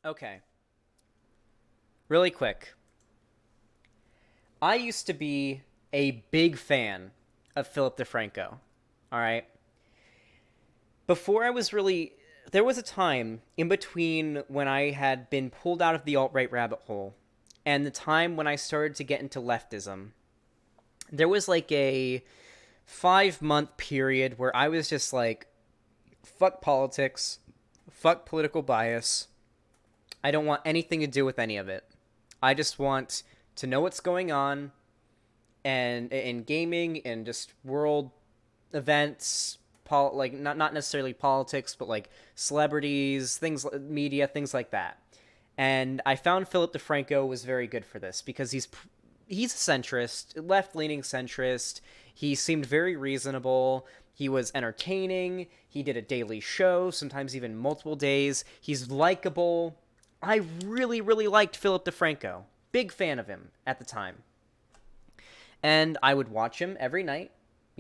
Okay, really quick. I used to be a big fan of Philip DeFranco. All right. Before I was really. There was a time in between when I had been pulled out of the alt right rabbit hole and the time when I started to get into leftism. There was like a 5 month period where I was just like, fuck politics, fuck political bias. I don't want anything to do with any of it. I just want to know what's going on and in gaming and just world events, like not necessarily politics, but like celebrities, things, media, things like that. And I found Philip DeFranco was very good for this because he's a centrist, left leaning centrist. He seemed very reasonable. He was entertaining. He did a daily show, sometimes even multiple days. He's likable. I really, really liked Philip DeFranco. Big fan of him at the time. And I would watch him every night.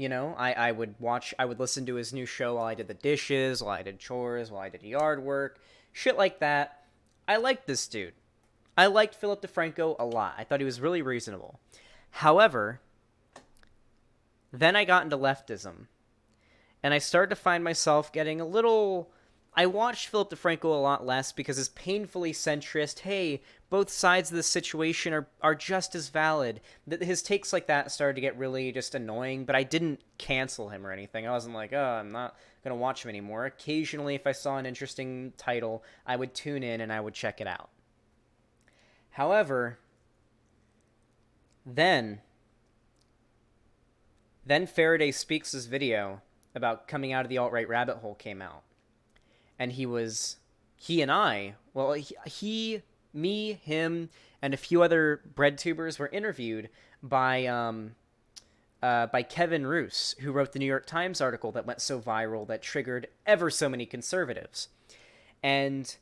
I would listen to his new show while I did the dishes, while I did chores, while I did yard work, shit like that. I liked this dude. I liked Philip DeFranco a lot. I thought he was really reasonable. However, then I got into leftism, and I started to find myself getting a little. I watched Philip DeFranco a lot less because his painfully centrist, hey, both sides of the situation are just as valid. His takes like that started to get really just annoying, but I didn't cancel him or anything. I wasn't like, oh, I'm not going to watch him anymore. Occasionally, if I saw an interesting title, I would tune in and I would check it out. However, then, then Faraday Speaks' video about coming out of the alt-right rabbit hole came out. And he and I, well, me, him, and a few other breadtubers were interviewed by Kevin Roose, who wrote the New York Times article that went so viral that triggered ever so many conservatives. And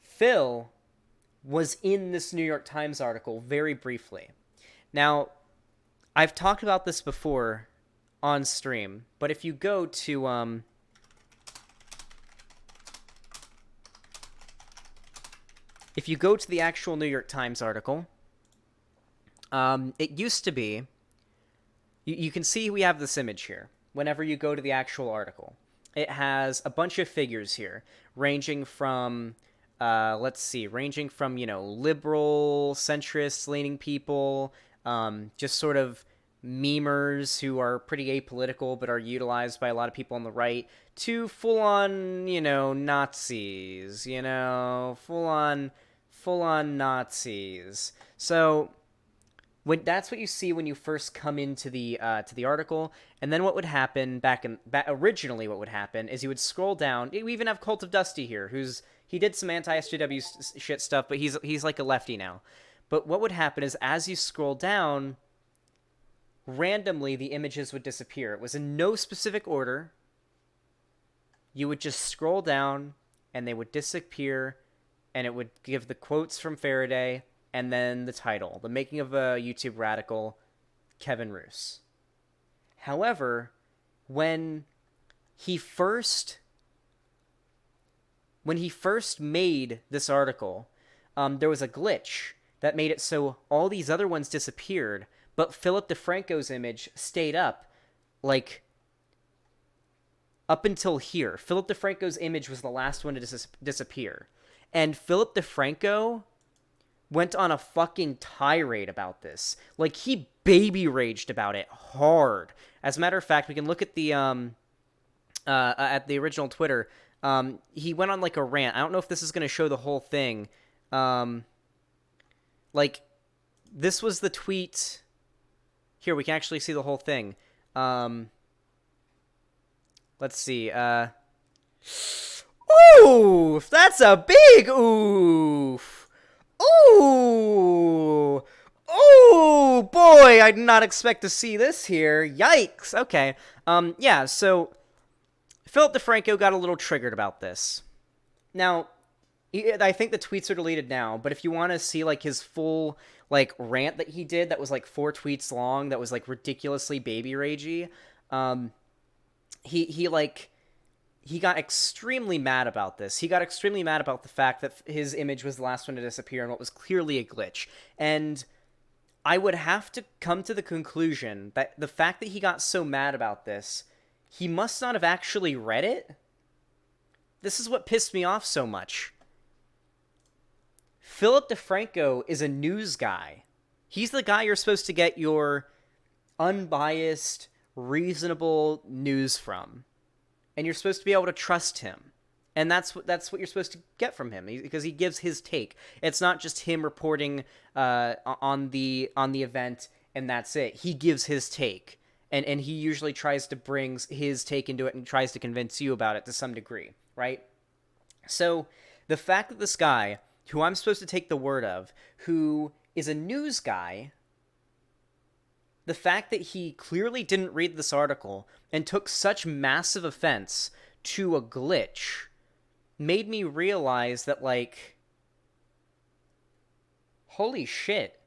Phil was in this New York Times article very briefly. Now, I've talked about this before on stream, but if you go to the actual New York Times article, it used to be, you can see we have this image here. Whenever you go to the actual article, it has a bunch of figures here, ranging from, liberal, centrist leaning people, just sort of memers who are pretty apolitical but are utilized by a lot of people on the right, to full-on, Nazis, full-on Nazis. So that's what you see when you first come into the article, and then what would happen originally, what would happen is you would scroll down. We even have Cult of Dusty here, he did some anti-SJW shit stuff, but he's like a lefty now. But what would happen is as you scroll down, randomly the images would disappear. It was in no specific order. You would just scroll down, and they would disappear, and it would give the quotes from Faraday, and then the title, The Making of a YouTube Radical, Kevin Roose. However, when he first made this article, there was a glitch that made it so all these other ones disappeared, but Philip DeFranco's image stayed up, like, up until here. Philip DeFranco's image was the last one to disappear. And Philip DeFranco went on a fucking tirade about this. Like, he baby raged about it hard. As a matter of fact, we can look at the original Twitter. He went on like a rant. I don't know if this is going to show the whole thing. This was the tweet. Here, we can actually see the whole thing. Let's see. Oof! That's a big oof! Ooh! Oh boy, I did not expect to see this here. Yikes! Okay. Yeah, so Philip DeFranco got a little triggered about this. Now, I think the tweets are deleted now, but if you want to see like his full like rant that he did that was like 4 tweets long, that was like ridiculously baby ragey, he he got extremely mad about this. He got extremely mad about the fact that his image was the last one to disappear and what was clearly a glitch. And I would have to come to the conclusion that the fact that he got so mad about this, he must not have actually read it. This is what pissed me off so much. Phillip DeFranco is a news guy. He's the guy you're supposed to get your unbiased, reasonable news from. And you're supposed to be able to trust him. And that's what you're supposed to get from him, because he gives his take. It's not just him reporting on the event and that's it. He gives his take. And he usually tries to bring his take into it and tries to convince you about it to some degree, right? So the fact that this guy, who I'm supposed to take the word of, who is a news guy, the fact that he clearly didn't read this article and took such massive offense to a glitch made me realize that, like, holy shit,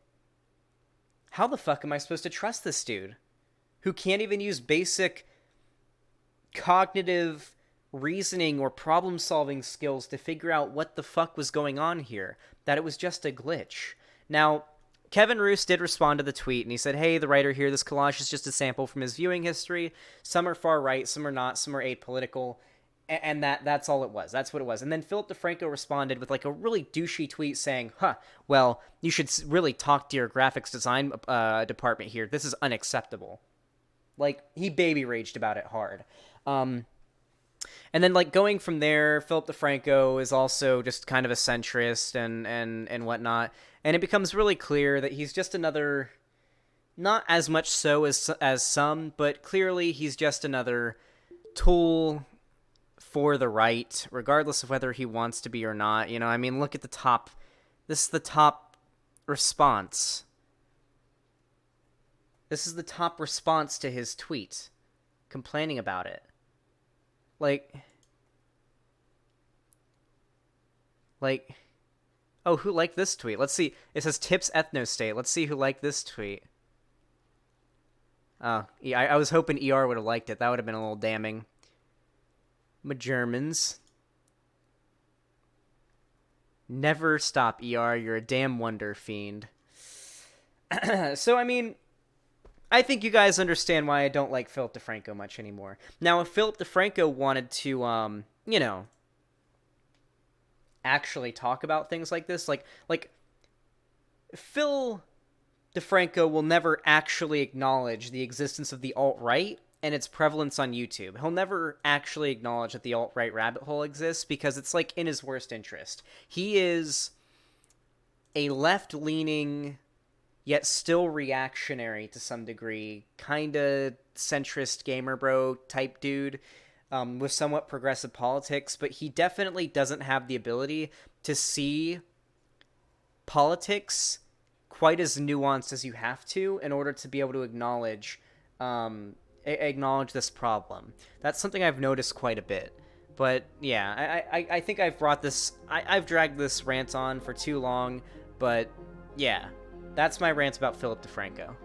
how the fuck am I supposed to trust this dude who can't even use basic cognitive reasoning or problem-solving skills to figure out what the fuck was going on here, that it was just a glitch? Now, Kevin Roos did respond to the tweet, and he said, hey, the writer here, this collage is just a sample from his viewing history. Some are far right, some are not, some are apolitical, and that's all it was. That's what it was. And then Philip DeFranco responded with, like, a really douchey tweet saying, well, you should really talk to your graphics design department here. This is unacceptable. Like, he baby raged about it hard. And then, like, going from there, Philip DeFranco is also just kind of a centrist and whatnot. And it becomes really clear that he's just another, not as much so as some, but clearly he's just another tool for the right, regardless of whether he wants to be or not. You know, I mean, look at the top. This is the top response. This is the top response to his tweet, complaining about it. Like, oh, who liked this tweet? Let's see. It says Tips Ethnostate. Let's see who liked this tweet. Oh, yeah, I was hoping ER would have liked it. That would have been a little damning. My Germans. Never stop, ER. You're a damn wonder fiend. So, I mean, I think you guys understand why I don't like Philip DeFranco much anymore. Now, if Philip DeFranco wanted to, you know, actually talk about things like this, like Phil DeFranco will never actually acknowledge the existence of the alt-right and its prevalence on YouTube. He'll never actually acknowledge that the alt-right rabbit hole exists because it's, like, in his worst interest. He is a left-leaning, yet still reactionary to some degree, kind of centrist gamer bro type dude with somewhat progressive politics, but he definitely doesn't have the ability to see politics quite as nuanced as you have to in order to be able to acknowledge this problem. That's something I've noticed quite a bit. But yeah, I think I've dragged this rant on for too long, but yeah, that's my rant about Philip DeFranco.